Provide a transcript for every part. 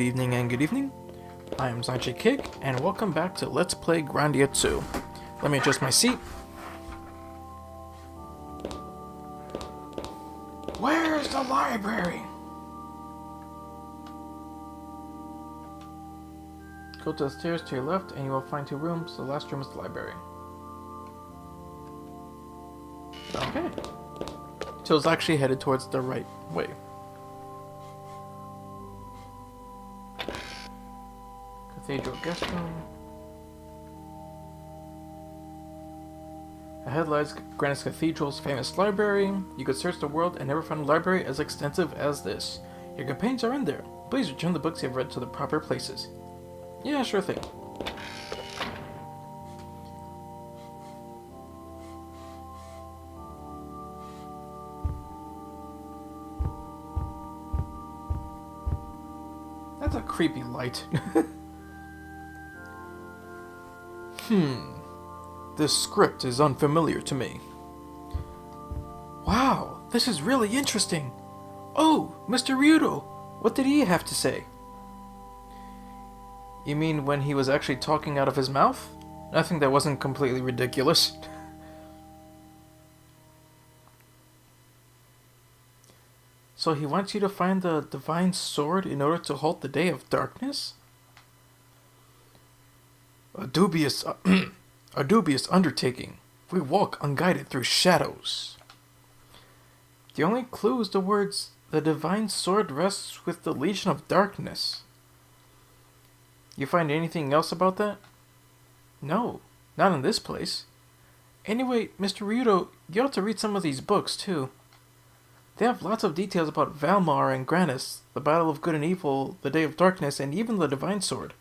evening, and good evening. I am Zanji Kick, and welcome back to Let's Play Grandia 2. Let me adjust my seat. Where's the library? Go to the stairs to your left, and you will find two rooms. The last room is the library. Okay. So it's actually headed towards the right way. Cathedral guest room. Ahead lies Grandia's Cathedral's famous library. You could search the world and never find a library as extensive as this. Your companions are in there. Please return the books you have read to the proper places. Yeah, sure thing. That's a creepy light. This script is unfamiliar to me. Wow, this is really interesting. Oh, Mr. Ryudo, what did he have to say? You mean when he was actually talking out of his mouth? Nothing that wasn't completely ridiculous. So he wants you to find the divine sword in order to halt the day of darkness? A dubious undertaking. We walk unguided through shadows. The only clue is the words, the divine sword rests with the Legion of Darkness. You find anything else about that? No, not in this place. Anyway, Mr. Ryudo, you ought to read some of these books, too. They have lots of details about Valmar and Granis, the battle of good and evil, the day of darkness, and even the divine sword.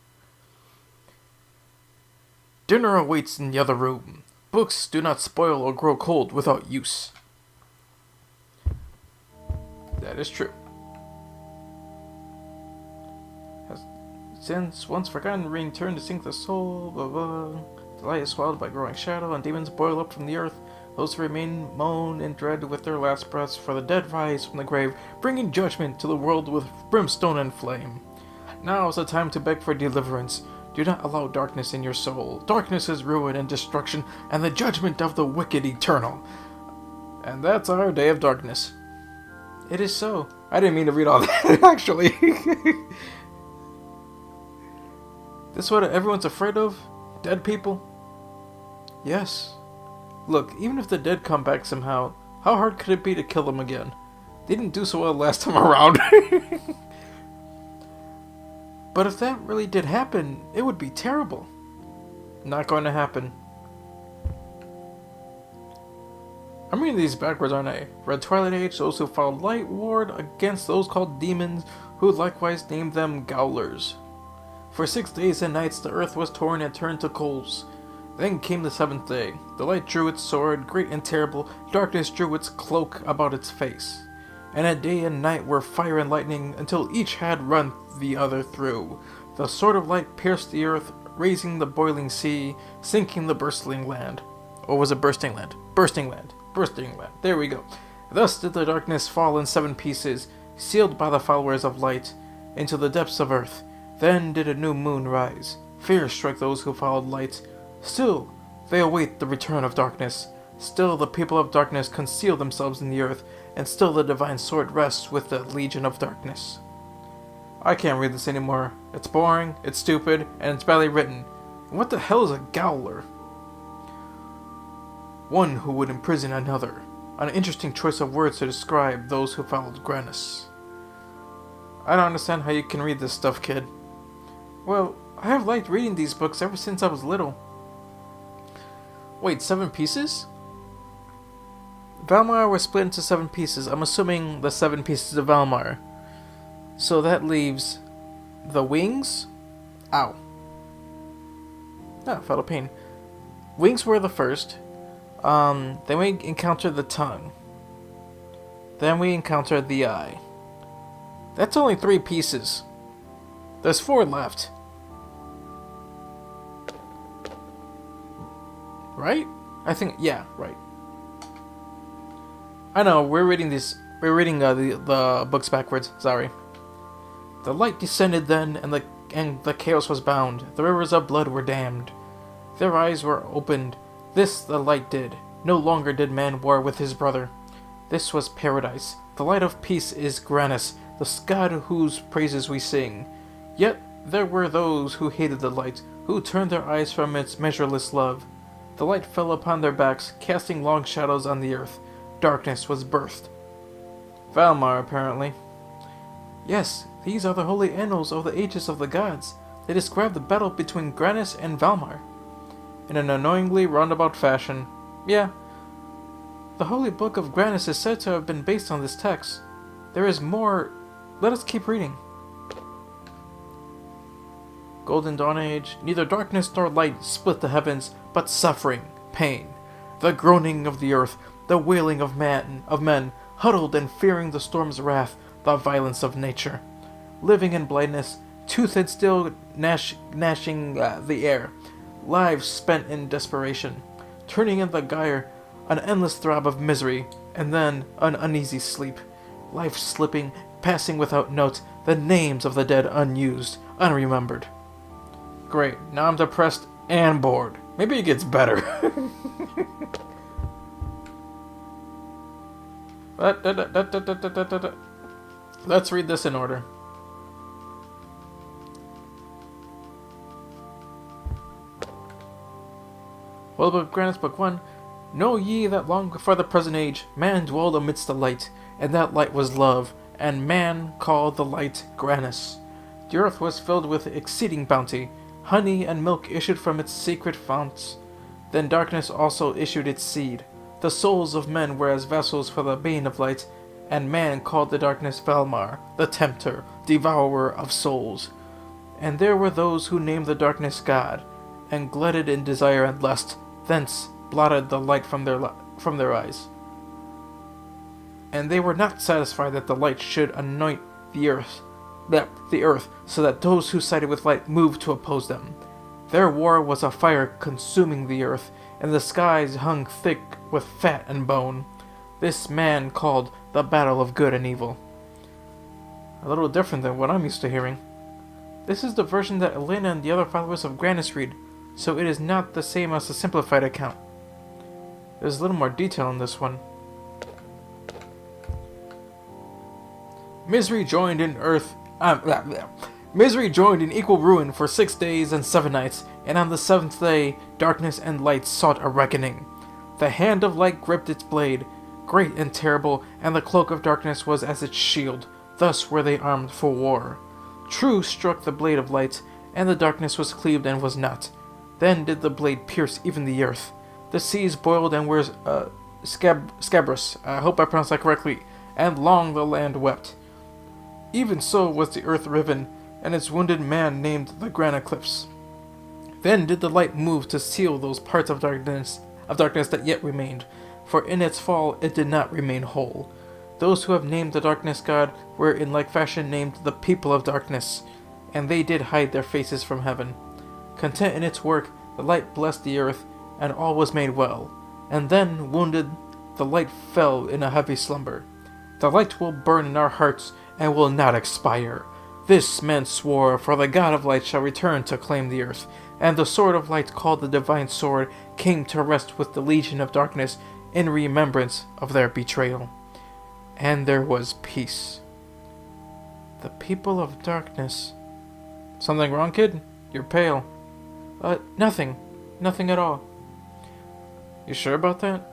Dinner awaits in the other room. Books do not spoil or grow cold without use. That is true. Since once forgotten, rain turned to sink the soul, blah blah. The light is swallowed by growing shadow, and demons boil up from the earth. Those who remain moan in dread with their last breaths, for the dead rise from the grave, bringing judgment to the world with brimstone and flame. Now is the time to beg for deliverance. Do not allow darkness in your soul. Darkness is ruin and destruction, and the judgment of the wicked eternal. And that's our day of darkness. It is so. I didn't mean to read all that, actually. This is what everyone's afraid of? Dead people? Yes. Look, even if the dead come back somehow, how hard could it be to kill them again? They didn't do so well last time around. But if that really did happen, it would be terrible. Not going to happen. I'm reading these backwards, aren't I? Red Twilight Age, those who followed light warred against those called demons, who likewise named them Gowlers. For 6 days and nights the earth was torn and turned to coals. Then came the seventh day. The light drew its sword, great and terrible. Darkness drew its cloak about its face. And a day and night were fire and lightning, until each had run the other through. The sword of light pierced the earth, raising the boiling sea, sinking the bursting land. Or was it bursting land? Bursting land. Bursting land. There we go. Thus did the darkness fall in 7 pieces, sealed by the followers of light, into the depths of earth. Then did a new moon rise. Fear struck those who followed light. Still, they await the return of darkness. Still the people of darkness conceal themselves in the earth, and still the divine sword rests with the Legion of Darkness. I can't read this anymore. It's boring, it's stupid, and it's badly written. And what the hell is a Gowler? One who would imprison another. An interesting choice of words to describe those who followed Granis. I don't understand how you can read this stuff, kid. Well, I have liked reading these books ever since I was little. Wait, 7 pieces? Valmar was split into 7 pieces. I'm assuming the 7 pieces of Valmar. So that leaves the wings. Ow. Ah, felt a pain. Wings were the first. Then we encountered the tongue. Then we encountered the eye. That's only 3 pieces. There's 4 left. Right? I think, yeah, right. I know, we're reading the books backwards, sorry. The light descended then, and the chaos was bound. The rivers of blood were dammed. Their eyes were opened. This the light did. No longer did man war with his brother. This was paradise. The light of peace is Granus, the god whose praises we sing. Yet there were those who hated the light, who turned their eyes from its measureless love. The light fell upon their backs, casting long shadows on the earth. Darkness was birthed. Valmar, apparently. Yes, these are the holy annals of the ages of the gods. They describe the battle between Granus and Valmar. In an annoyingly roundabout fashion. Yeah. The holy book of Granus is said to have been based on this text. There is more. Let us keep reading. Golden Dawn Age. Neither darkness nor light split the heavens, but suffering, pain, the groaning of the earth, the wailing of men, huddled and fearing the storm's wrath, the violence of nature. Living in blindness, toothed still gnashing the air, lives spent in desperation, turning in the gyre, an endless throb of misery, and then an uneasy sleep, life slipping, passing without note, the names of the dead unused, unremembered. Great, now I'm depressed and bored. Maybe it gets better. Let's read this in order. Well, Book of Granus, Book 1. Know ye that long before the present age, man dwelled amidst the light, and that light was love, and man called the light Granus. The earth was filled with exceeding bounty, honey and milk issued from its secret founts. Then darkness also issued its seed. The souls of men were as vessels for the bane of light, and man called the darkness Valmar, the tempter, devourer of souls. And there were those who named the darkness God, and glutted in desire and lust, thence blotted the light from their eyes. And they were not satisfied that the light should anoint the earth, so that those who sided with light moved to oppose them. Their war was a fire consuming the earth, and the skies hung thick with fat and bone. This man called the battle of good and evil. A little different than what I'm used to hearing. This is the version that Elena and the other followers of Granus read, so it is not the same as the simplified account. There's a little more detail in this one. Misery joined in equal ruin for 6 days and 7 nights, and on the 7th day, darkness and light sought a reckoning. The hand of light gripped its blade, great and terrible, and the cloak of darkness was as its shield. Thus were they armed for war. True struck the blade of light, and the darkness was cleaved and was not. Then did the blade pierce even the earth. The seas boiled and were scabrous, I hope I pronounced that correctly, and long the land wept. Even so was the earth riven, and its wounded man named the granite cliffs. Then did the light move to seal those parts of darkness that yet remained, for in its fall it did not remain whole. Those who have named the darkness god were in like fashion named the people of darkness, and they did hide their faces from heaven. Content in its work, the light blessed the earth, and all was made well. And then, wounded, the light fell in a heavy slumber. The light will burn in our hearts, and will not expire. This men swore, for the god of light shall return to claim the earth, and the sword of light, called the divine sword, came to rest with the legion of darkness in remembrance of their betrayal. And there was peace. The people of darkness. Something wrong, kid? You're pale. Nothing. Nothing at all. You sure about that?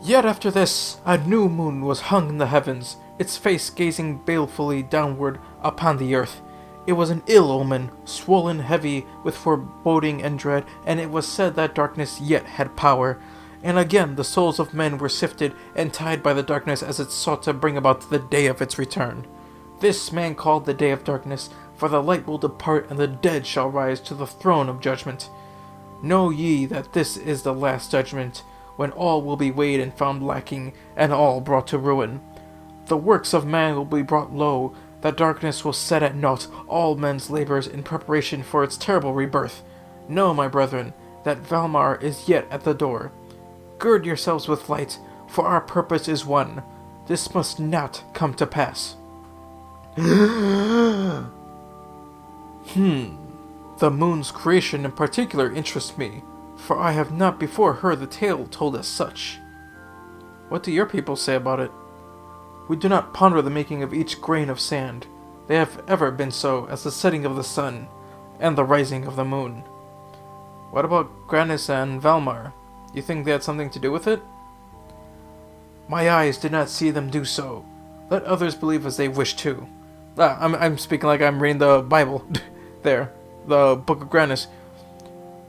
Yet after this, a new moon was hung in the heavens, its face gazing balefully downward upon the earth. It was an ill omen, swollen heavy with foreboding and dread, and it was said that darkness yet had power. And again the souls of men were sifted and tied by the darkness as it sought to bring about the day of its return. This man called the day of darkness, for the light will depart and the dead shall rise to the throne of judgment. Know ye that this is the last judgment, when all will be weighed and found lacking, and all brought to ruin. The works of man will be brought low, the darkness will set at naught all men's labors in preparation for its terrible rebirth. Know, my brethren, that Valmar is yet at the door. Gird yourselves with light, for our purpose is one. This must not come to pass. The moon's creation in particular interests me, for I have not before heard the tale told as such. What do your people say about it? We do not ponder the making of each grain of sand. They have ever been so as the setting of the sun and the rising of the moon. What about Grandia and Valmar? You think they had something to do with it? My eyes did not see them do so. Let others believe as they wish to. I'm speaking like I'm reading the Bible. There, the Book of Grandia.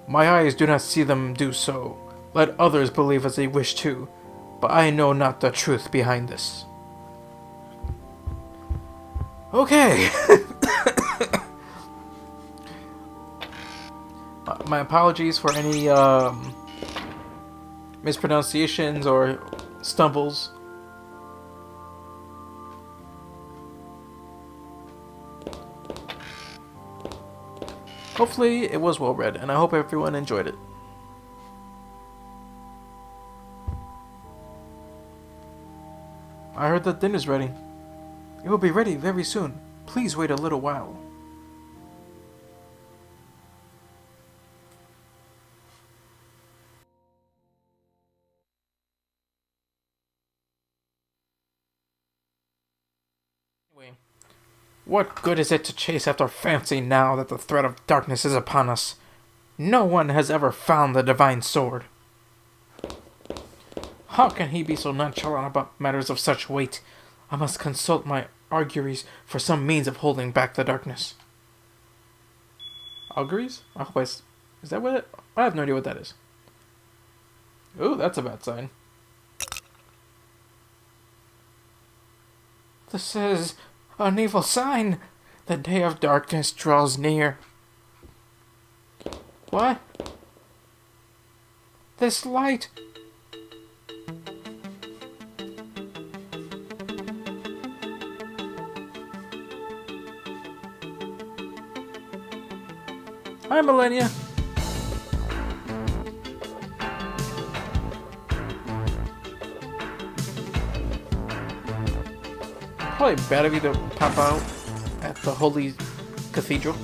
My eyes do not see them do so. Let others believe as they wish to. But I know not the truth behind this. Okay. My apologies for any mispronunciations or stumbles. Hopefully it was well read, and I hope everyone enjoyed it. I heard that dinner's ready. It will be ready very soon. Please wait a little while. Anyway, what good is it to chase after fancy now that the threat of darkness is upon us? No one has ever found the divine sword. How can he be so nonchalant about matters of such weight? I must consult my auguries for some means of holding back the darkness. Auguries? I hope is that what it? I have no idea what that is. Ooh, that's a bad sign. This is an evil sign. The day of darkness draws near. What? This light. Hi, Millenia. Probably bad of you to pop out at the Holy Cathedral.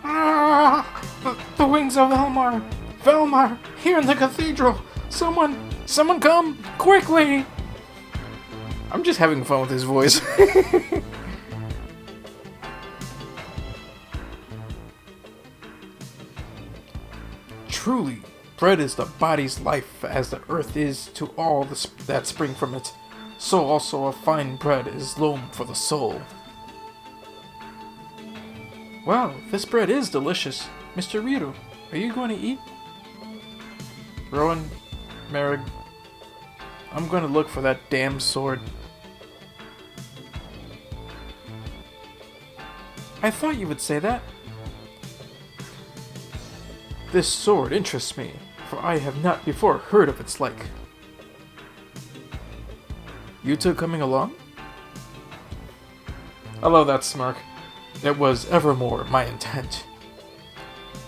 Ah! The wings of Valmar! Valmar! Here in the cathedral! Someone come! Quickly! I'm just having fun with his voice. Truly, bread is the body's life, as the earth is to all that spring from it. So also a fine bread is loam for the soul. Wow, this bread is delicious. Mr. Rito, are you going to eat? Rowan, Merrick, I'm going to look for that damn sword. I thought you would say that. This sword interests me, for I have not before heard of its like. You two coming along? I love that smirk. It was evermore my intent.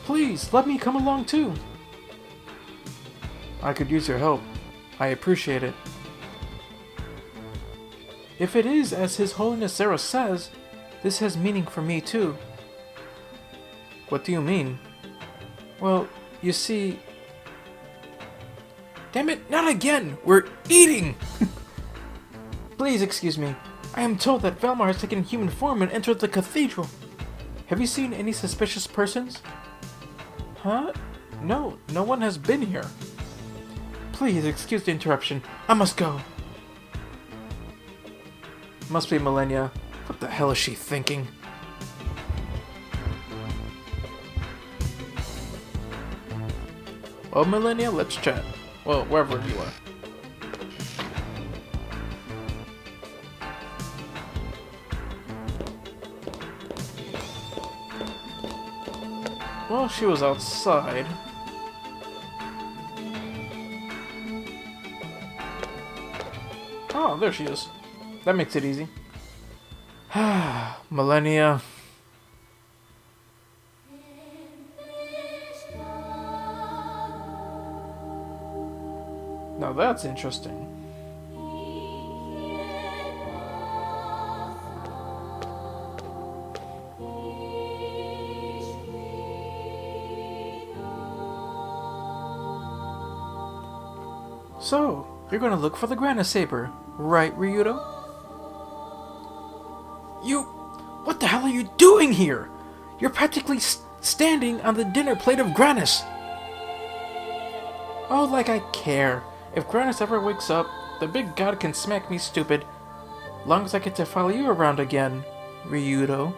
Please, let me come along too. I could use your help. I appreciate it. If it is as His Holiness Zera says, this has meaning for me too. What do you mean? Well, you see... Damn it, not again! We're eating! Please excuse me. I am told that Valmar has taken human form and entered the cathedral. Have you seen any suspicious persons? Huh? No, no one has been here. Please excuse the interruption. I must go. Must be Millenia. What the hell is she thinking? Well, Millenia, let's chat. Well, wherever you are. Well, she was outside. Oh, there she is. That makes it easy. Millenia. Now that's interesting. So, you're gonna look for the Grandia Saber, right, Ryudo? You... What the hell are you doing here? You're practically standing on the dinner plate of Granis. Oh, like I care. If Granis ever wakes up, the big god can smack me stupid. Long as I get to follow you around again, Ryudo.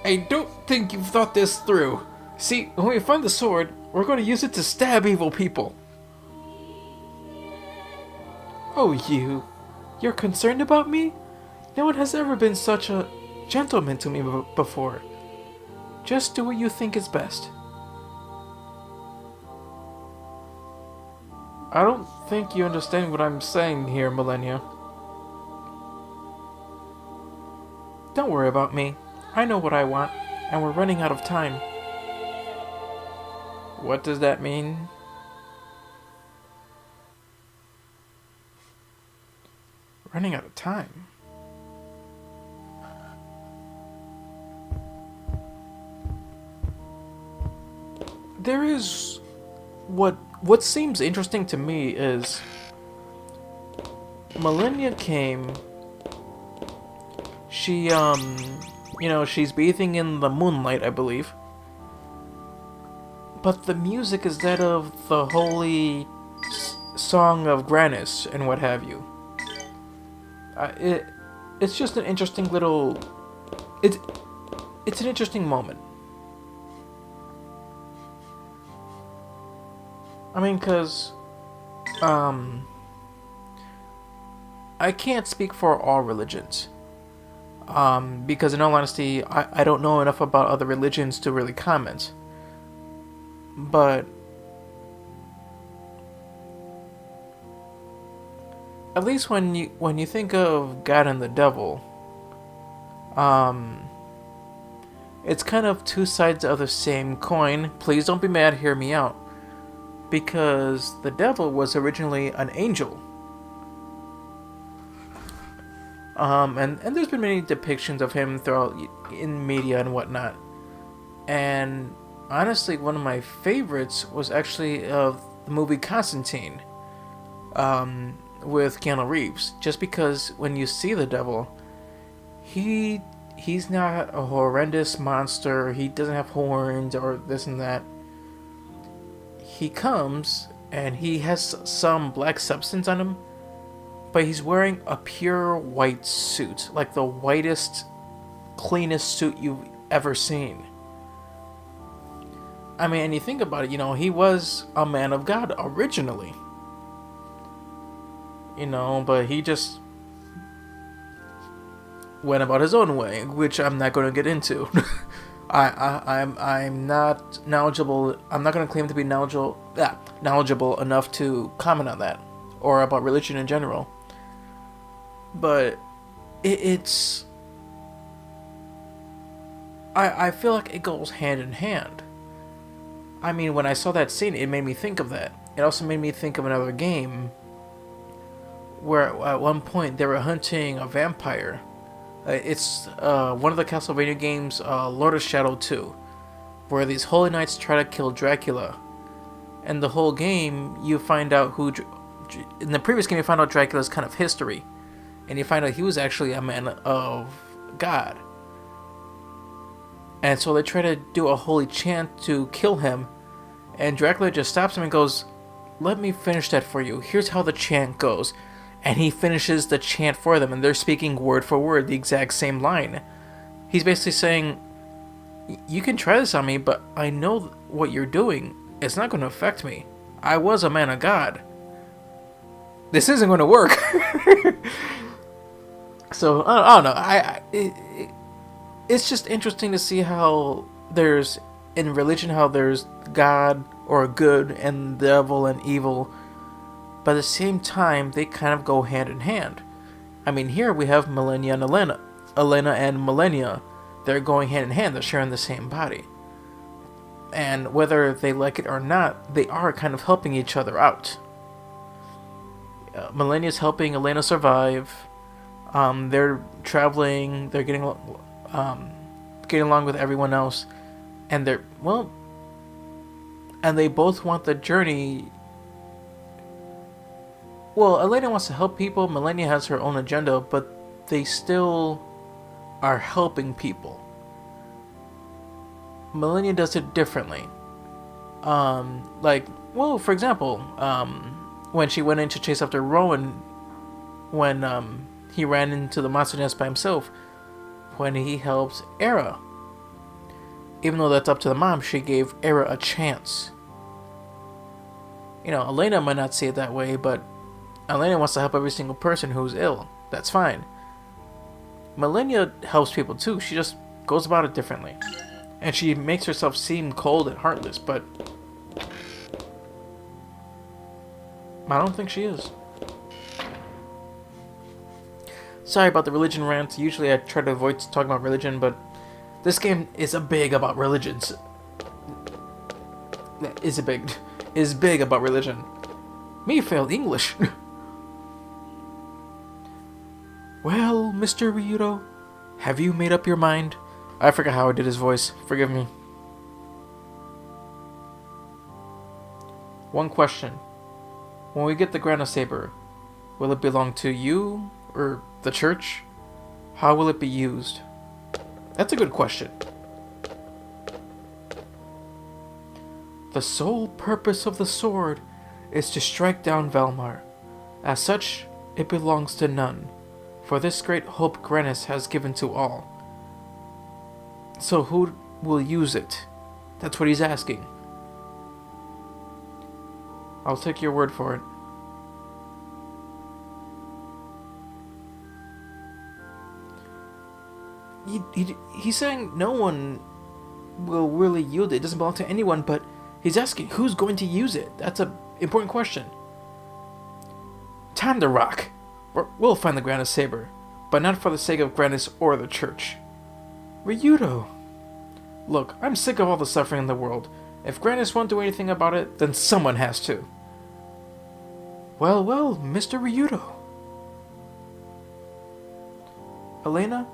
I don't think you've thought this through. See, when we find the sword, we're going to use it to stab evil people. Oh, you're concerned about me? No one has ever been such a gentleman to me before. Just do what you think is best. I don't think you understand what I'm saying here, Millenia. Don't worry about me. I know what I want, and we're running out of time. What does that mean? Running out of time? There is... What seems interesting to me is... Millenia came... She, she's bathing in the moonlight, I believe. But the music is that of the holy song of Granis and what have you. It's just an interesting little... It's an interesting moment. I mean, because... I can't speak for all religions. Because in all honesty, I don't know enough about other religions to really comment. But at least when you think of God and the devil, it's kind of two sides of the same coin. Please don't be mad, hear me out. Because the devil was originally an angel. And there's been many depictions of him throughout in media and whatnot. And honestly, one of my favorites was actually of the movie Constantine, with Keanu Reeves. Just because when you see the devil, he's not a horrendous monster. He doesn't have horns or this and that. He comes and he has some black substance on him. But he's wearing a pure white suit, like the whitest, cleanest suit you've ever seen. I mean, and you think about it, he was a man of God originally. But he just went about his own way, which I'm not going to get into. I'm not knowledgeable. I'm not going to claim to be knowledgeable enough to comment on that, or about religion in general. But it's... I feel like it goes hand in hand. I mean, when I saw that scene, it made me think of that. It also made me think of another game where at one point they were hunting a vampire. It's one of the Castlevania games, Lord of Shadow 2, where these holy knights try to kill Dracula. And the whole game, you find out who... In the previous game, you find out Dracula's kind of history. And you find out he was actually a man of God. And so they try to do a holy chant to kill him. And Dracula just stops him and goes, "Let me finish that for you. Here's how the chant goes." And he finishes the chant for them. And they're speaking word for word the exact same line. He's basically saying, "You can try this on me, but I know what you're doing. It's not going to affect me. I was a man of God. This isn't going to work." So, I don't know. It's just interesting to see how there's, in religion, how there's God or good and devil and evil. But at the same time, they kind of go hand in hand. I mean, here we have Millenia and Elena and Millenia. They're going hand in hand. They're sharing the same body. And whether they like it or not, they are kind of helping each other out. Millenia's helping Elena survive. They're traveling. They're getting along with everyone else, and they're and they both want the journey. Well, Elena wants to help people, Millenia has her own agenda, but they still are helping people. Millenia does it differently. Well, for example, when she went in to chase after Rowan, when he ran into the monster nest by himself, when he helped Era. Even though that's up to the mom, she gave Era a chance. You know, Elena might not see it that way, but Elena wants to help every single person who's ill. That's fine. Millenia helps people too, she just goes about it differently. And she makes herself seem cold and heartless, but I don't think she is. Sorry about the religion rant. Usually I try to avoid talking about religion, but this game is big about religions. Is big about religion. Me failed English. Well, Mr. Ryudo, have you made up your mind? I forgot how I did his voice. Forgive me. One question. When we get the Grandia Saber, will it belong to you or the church? How will it be used? That's a good question. The sole purpose of the sword is to strike down Valmar. As such, it belongs to none, for this great hope Grannis has given to all. So who will use it? That's what he's asking. I'll take your word for it. He's saying no one will really yield it. It doesn't belong to anyone, but he's asking who's going to use it. That's an important question. Time to rock. We'll find the Grandia Saber, but not for the sake of Grannis or the church. Ryudo. Look, I'm sick of all the suffering in the world. If Grannis won't do anything about it, then someone has to. Well, Mr. Ryudo. Elena,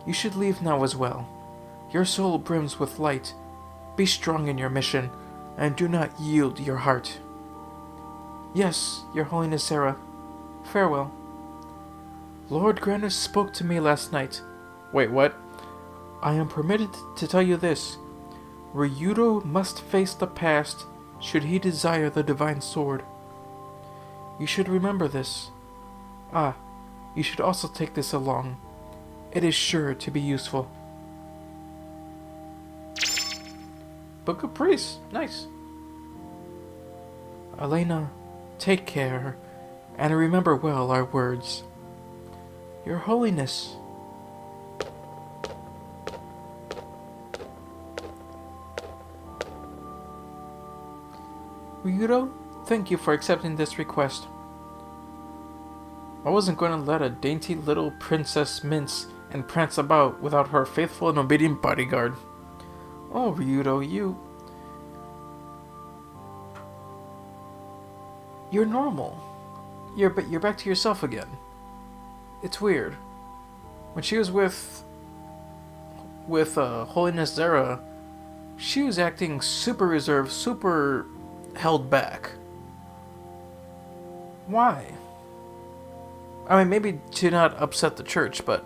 you should leave now as well. Your soul brims with light. Be strong in your mission, and do not yield your heart. Yes, Your Holiness Zera. Farewell. Lord Grannis spoke to me last night. Wait, what? I am permitted to tell you this. Ryudo must face the past should he desire the divine sword. You should remember this. You should also take this along. It is sure to be useful. Book of Priests. Nice. Elena, take care, and remember well our words. Your Holiness. Ryudo, thank you for accepting this request. I wasn't going to let a dainty little princess mince and prance about without her faithful and obedient bodyguard. Oh, Ryudo, you're normal. You're back to yourself again. It's weird. When she was with Holiness Zera, she was acting super reserved, super held back. Why? I mean, maybe to not upset the church, but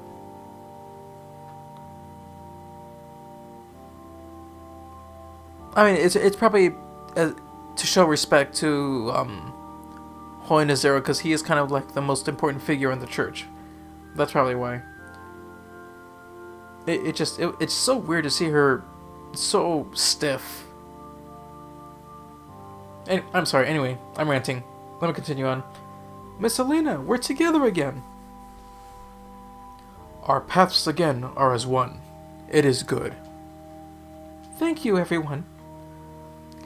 I mean, it's probably to show respect to Holiness Zera, because he is kind of like the most important figure in the church. That's probably why. It's so weird to see her so stiff. And, I'm sorry, anyway, I'm ranting. Let me continue on. Miss Elena, we're together again. Our paths again are as one. It is good. Thank you, everyone.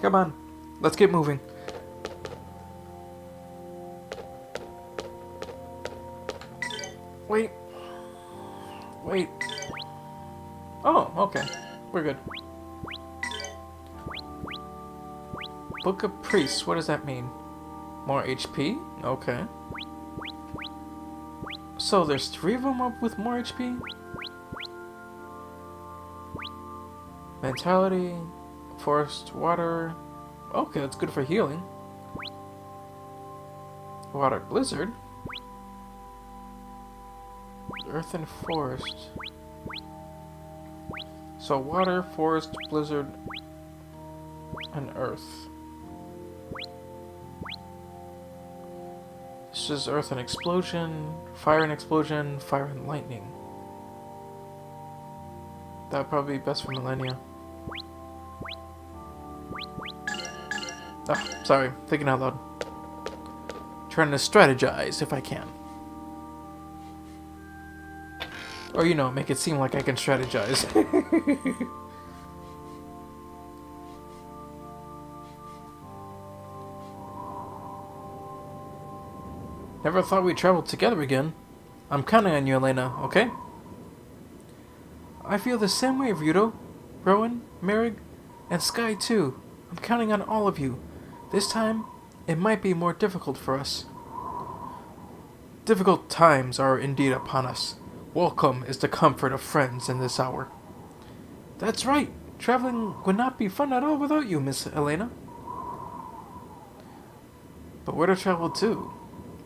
Come on, let's get moving. Wait. Oh, okay. We're good. Book of Priests, what does that mean? More HP? Okay. So there's 3 of them up with more HP? Mentality, Forest, Water, Okay, that's good for healing. Water blizzard. Earth and forest. So water, forest, blizzard, and earth. This is earth and explosion, fire and lightning. That would probably be best for Millenia. Ah, sorry, thinking out loud. Trying to strategize if I can. Or, you know, make it seem like I can strategize. Never thought we'd travel together again. I'm counting on you, Elena, okay? I feel the same way, Ryudo, Rowan, Merrick, and Sky too. I'm counting on all of you. This time, it might be more difficult for us. Difficult times are indeed upon us. Welcome is the comfort of friends in this hour. That's right. Traveling would not be fun at all without you, Miss Elena. But where to travel to?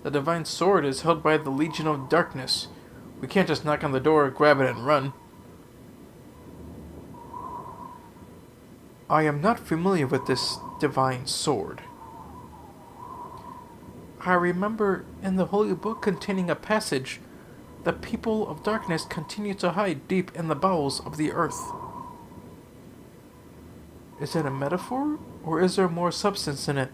The divine sword is held by the Legion of Darkness. We can't just knock on the door, grab it, and run. I am not familiar with this divine sword. I remember in the Holy Book containing a passage, the people of darkness continue to hide deep in the bowels of the earth. Is it a metaphor, or is there more substance in it?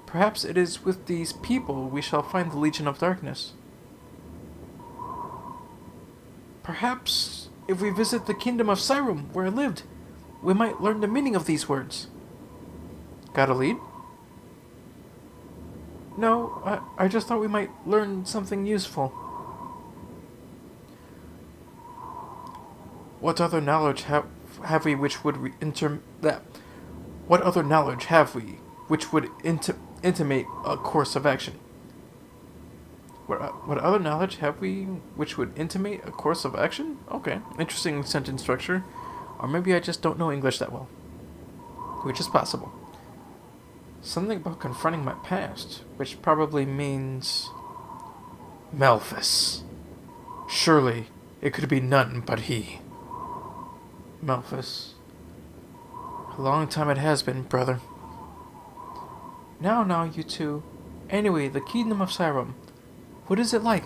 Perhaps it is with these people we shall find the Legion of Darkness. Perhaps if we visit the kingdom of Sirum, where I lived, we might learn the meaning of these words. Got a lead? No, I just thought we might learn something useful. What other knowledge have we which would What other knowledge have we which would intimate a course of action? What other knowledge have we which would intimate a course of action? Okay, interesting sentence structure. Or maybe I just don't know English that well. Which is possible. Something about confronting my past, which probably means Malphus. Surely it could be none but he. Malphus. A long time it has been, brother. Now, you two. Anyway, the Kingdom of Sirum. What is it like?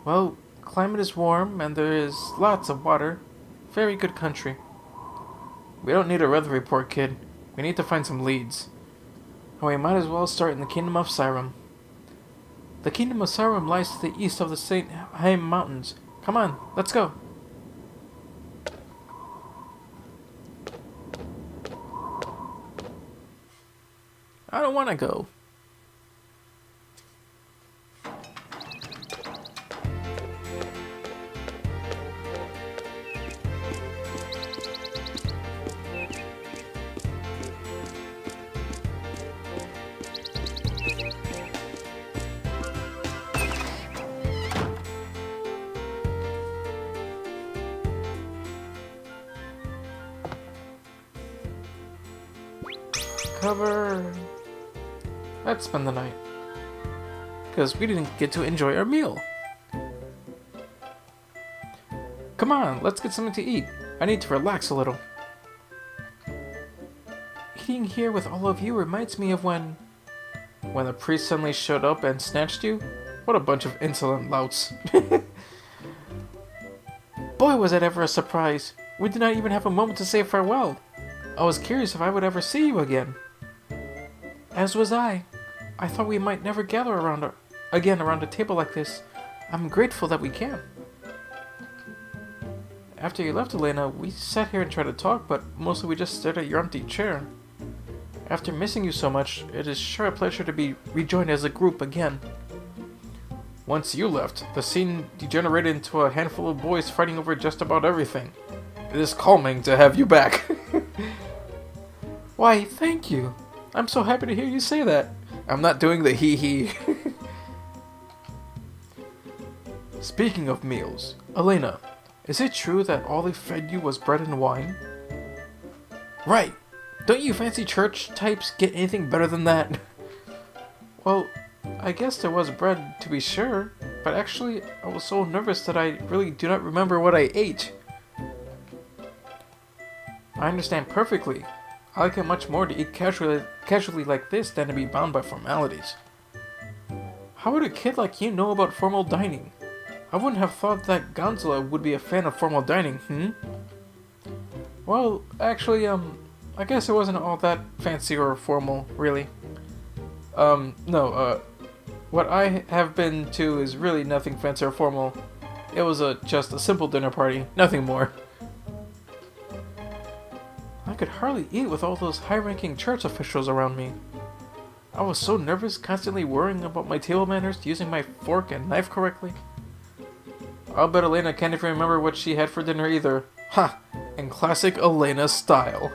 Well, climate is warm, and there is lots of water. Very good country. We don't need a weather report, kid. We need to find some leads. And we might as well start in the Kingdom of Sirum. The Kingdom of Sirum lies to the east of the St. Haim Mountains. Come on, let's go. I don't want to go. Cover. Let's spend the night. Because we didn't get to enjoy our meal. Come on, let's get something to eat. I need to relax a little. Eating here with all of you reminds me of when the priest suddenly showed up and snatched you. What a bunch of insolent louts. Boy, was that ever a surprise. We did not even have a moment to say farewell. I was curious if I would ever see you again. As was I. I thought we might never gather around a table like this. I'm grateful that we can. After you left, Elena, we sat here and tried to talk, but mostly we just stared at your empty chair. After missing you so much, it is sure a pleasure to be rejoined as a group again. Once you left, the scene degenerated into a handful of boys fighting over just about everything. It is calming to have you back. Why, thank you. I'm so happy to hear you say that. I'm not doing the hee-hee. Speaking of meals, Elena, is it true that all they fed you was bread and wine? Right. Don't you fancy church types get anything better than that? Well, I guess there was bread to be sure, but actually I was so nervous that I really do not remember what I ate. I understand perfectly. I like it much more to eat casually like this than to be bound by formalities. How would a kid like you know about formal dining? I wouldn't have thought that Gonzalo would be a fan of formal dining, Well, actually, I guess it wasn't all that fancy or formal, really. No, what I have been to is really nothing fancy or formal. It was just a simple dinner party, nothing more. I could hardly eat with all those high-ranking church officials around me. I was so nervous, constantly worrying about my table manners, using my fork and knife correctly. I'll bet Elena can't even remember what she had for dinner either. Ha! In classic Elena style.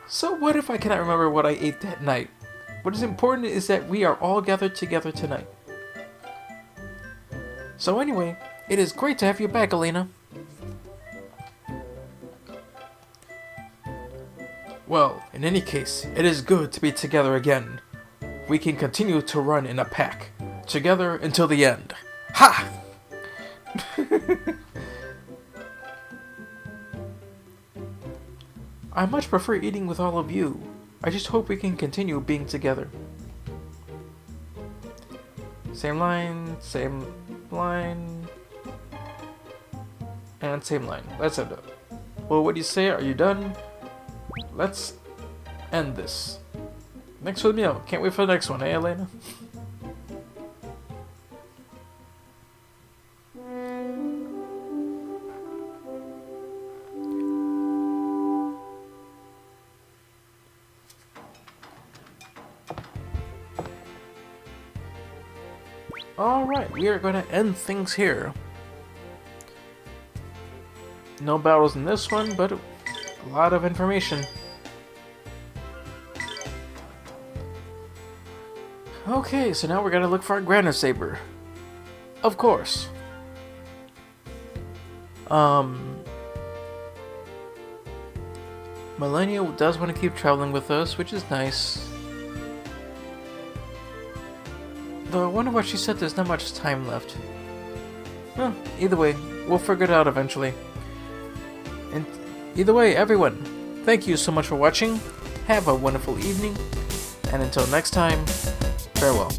So what if I cannot remember what I ate that night? What is important is that we are all gathered together tonight. So anyway, it is great to have you back, Elena. Well, in any case, it is good to be together again. We can continue to run in a pack, together until the end. Ha! I much prefer eating with all of you. I just hope we can continue being together. Same line, and same line. Let's end up. Well, what do you say? Are you done? Let's end this. Thanks for the meal. Can't wait for the next one, eh, Elena? Alright, we are going to end things here. No battles in this one, but a lot of information. Okay, so now we're gonna look for our Grandia Saber. Of course. Millenia does want to keep traveling with us, which is nice. Though I wonder why she said there's not much time left. Well, either way, we'll figure it out eventually. And either way, everyone, thank you so much for watching. Have a wonderful evening. And until next time, farewell.